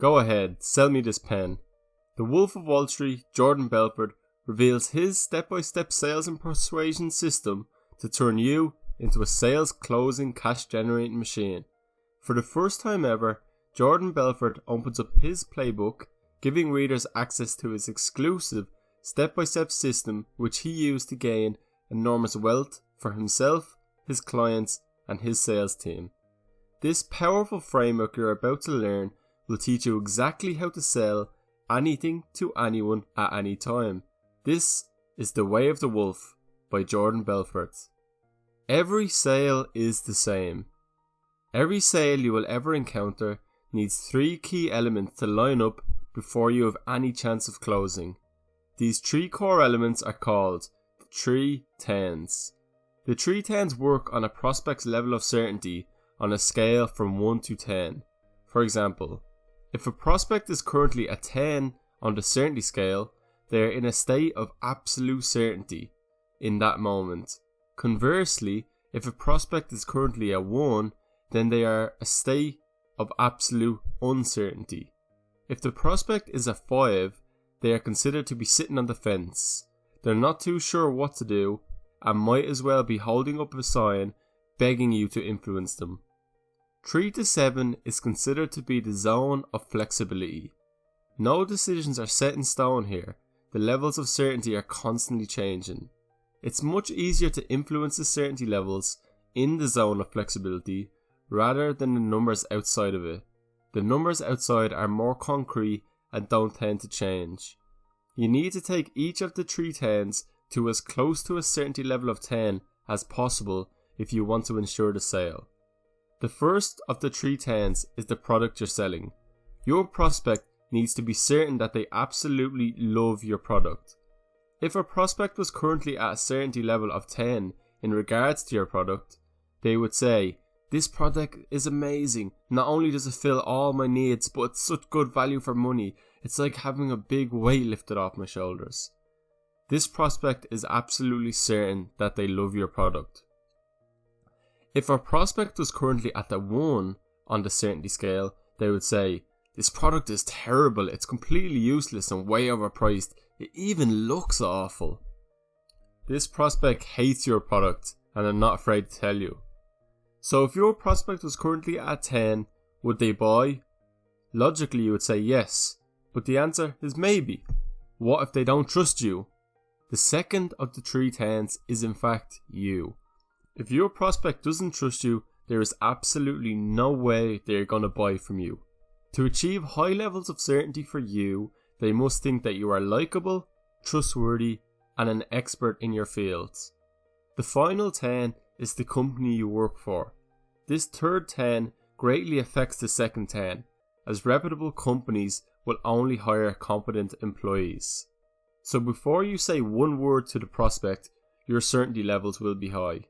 Go ahead, sell me this pen. The Wolf of Wallstreet, Jordan Belfort, reveals his step-by-step sales and persuasion system to turn you into a sales closing cash generating machine. For the first time ever, Jordan Belfort opens up his playbook, giving readers access to his exclusive step-by-step system which he used to gain enormous wealth for himself, his clients and his sales team. This powerful framework you're about to learn will teach you exactly how to sell anything to anyone at any time. This is The Way of the Wolf by Jordan Belfort. Every sale is the same. Every sale you will ever encounter needs 3 key elements to line up before you have any chance of closing. These 3 core elements are called the 3 10s. The 3 10s work on a prospect's level of certainty on a scale from 1 to 10. For example, if a prospect is currently a 10 on the certainty scale, they are in a state of absolute certainty in that moment. Conversely, if a prospect is currently a 1, then they are a state of absolute uncertainty. If the prospect is a 5, they are considered to be sitting on the fence. They're not too sure what to do and might as well be holding up a sign begging you to influence them. 3 to 7 is considered to be the zone of flexibility. No decisions are set in stone here. The levels of certainty are constantly changing. It's much easier to influence the certainty levels in the zone of flexibility rather than the numbers outside of it. The numbers outside are more concrete and don't tend to change. You need to take each of the 3 10s to as close to a certainty level of 10 as possible if you want to ensure the sale. The first of the 3 10s is the product you're selling. Your prospect needs to be certain that they absolutely love your product. If a prospect was currently at a certainty level of 10 in regards to your product, they would say, "This product is amazing. Not only does it fill all my needs, but it's such good value for money. It's like having a big weight lifted off my shoulders." This prospect is absolutely certain that they love your product. If a prospect was currently at the 1 on the certainty scale, they would say, "This product is terrible. It's completely useless and way overpriced. It even looks awful." This prospect hates your product and are not afraid to tell you. So if your prospect was currently at 10, would they buy? Logically you would say yes, but the answer is maybe. What if they don't trust you? The second of the 3 10s is in fact you. If your prospect doesn't trust you, there is absolutely no way they are going to buy from you. To achieve high levels of certainty for you, they must think that you are likable, trustworthy, and an expert in your fields. The final 10 is the company you work for. This third 10 greatly affects the second 10, as reputable companies will only hire competent employees. So before you say one word to the prospect, your certainty levels will be high.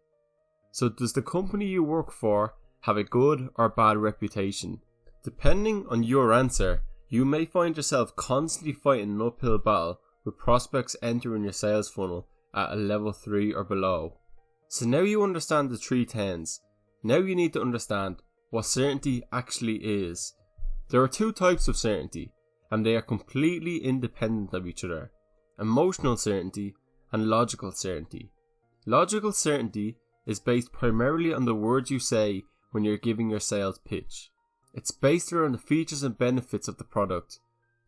So does the company you work for have a good or bad reputation? Depending on your answer, you may find yourself constantly fighting an uphill battle with prospects entering your sales funnel at a level 3 or below. So now you understand the 3 10s. Now you need to understand what certainty actually is. There are 2 types of certainty, and they are completely independent of each other: emotional certainty and logical certainty. Logical certainty is based primarily on the words you say when you're giving your sales pitch. It's based around the features and benefits of the product.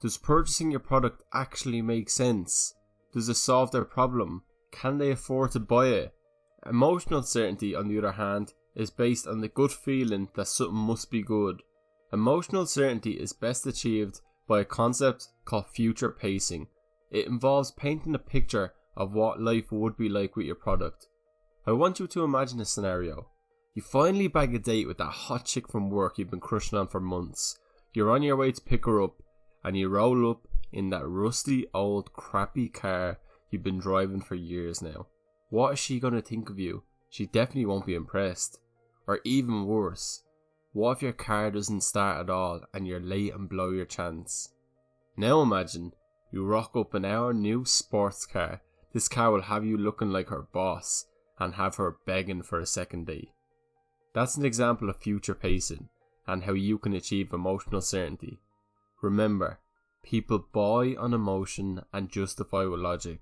Does purchasing your product actually make sense? Does it solve their problem? Can they afford to buy it? Emotional certainty, on the other hand, is based on the gut feeling that something must be good. Emotional certainty is best achieved by a concept called future pacing. It involves painting a picture of what life would be like with your product. I want you to imagine a scenario. You finally bag a date with that hot chick from work you've been crushing on for months. You're on your way to pick her up, and you roll up in that rusty old crappy car you've been driving for years now. What is she going to think of you? She definitely won't be impressed. Or even worse, what if your car doesn't start at all and you're late and blow your chance? Now imagine you rock up in our new sports car. This car will have you looking like her boss and have her begging for a second date. That's an example of future pacing and how you can achieve emotional certainty. Remember, people buy on emotion and justify with logic.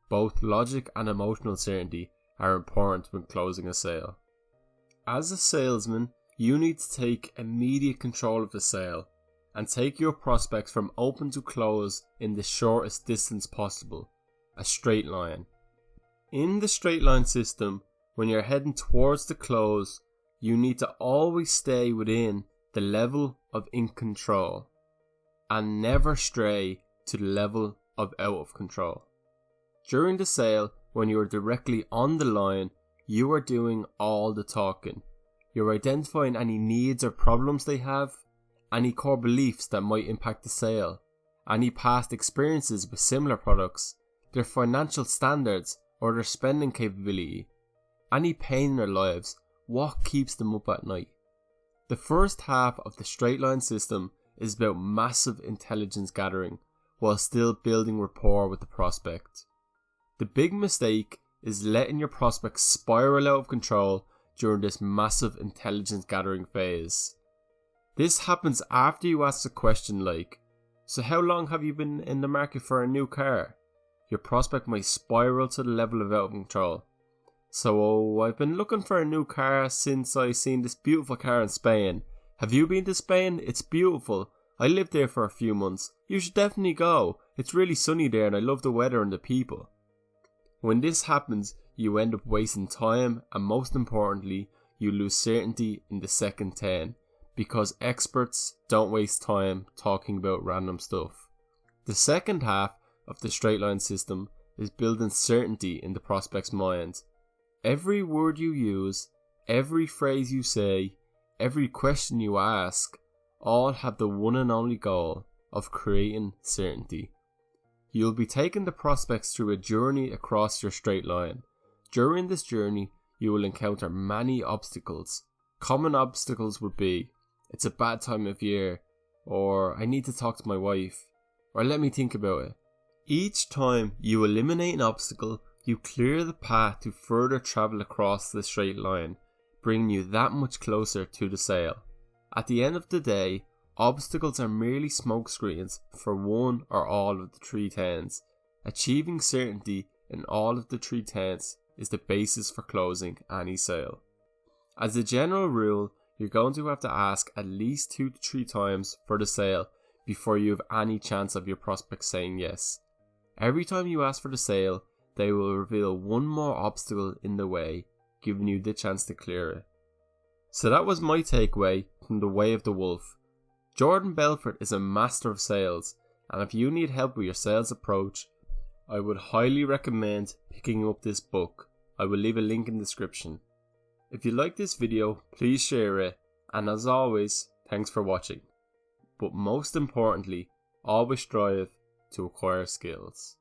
Both logic and emotional certainty are important when closing a sale. As a salesman, you need to take immediate control of the sale and take your prospects from open to close in the shortest distance possible, a straight line. In the straight line system, when you're heading towards the close, you need to always stay within the level of in control and never stray to the level of out of control. During the sale, when you are directly on the line, you are doing all the talking. You're identifying any needs or problems they have, any core beliefs that might impact the sale, any past experiences with similar products, their financial standards or their spending capability, any pain in their lives, what keeps them up at night. The first half of the straight line system is about massive intelligence gathering while still building rapport with the prospect. The big mistake is letting your prospects spiral out of control during this massive intelligence gathering phase. This happens after you ask a question like, "So how long have you been in the market for a new car?" Your prospect might spiral to the level of out of control. "So I've been looking for a new car since I seen this beautiful car in Spain. Have you been to Spain? It's beautiful. I lived there for a few months. You should definitely go. It's really sunny there and I love the weather and the people." When this happens, you end up wasting time and most importantly, you lose certainty in the second 10 because experts don't waste time talking about random stuff. The second half of the straight line system is building certainty in the prospect's mind. Every word you use, every phrase you say, every question you ask, all have the one and only goal of creating certainty. You'll be taking the prospects through a journey across your straight line. During this journey, you will encounter many obstacles. Common obstacles would be, "It's a bad time of year," or "I need to talk to my wife," or "Let me think about it." Each time you eliminate an obstacle, you clear the path to further travel across the straight line, bringing you that much closer to the sale. At the end of the day, obstacles are merely smokescreens for one or all of the 3 10s. Achieving certainty in all of the 3 10s is the basis for closing any sale. As a general rule, you're going to have to ask at least 2 to 3 times for the sale before you have any chance of your prospect saying yes. Every time you ask for the sale, they will reveal one more obstacle in the way, giving you the chance to clear it. So that was my takeaway from The Way of the Wolf. Jordan Belfort is a master of sales, and if you need help with your sales approach, I would highly recommend picking up this book. I will leave a link in the description. If you like this video, please share it, and as always, thanks for watching. But most importantly, always strive to acquire skills.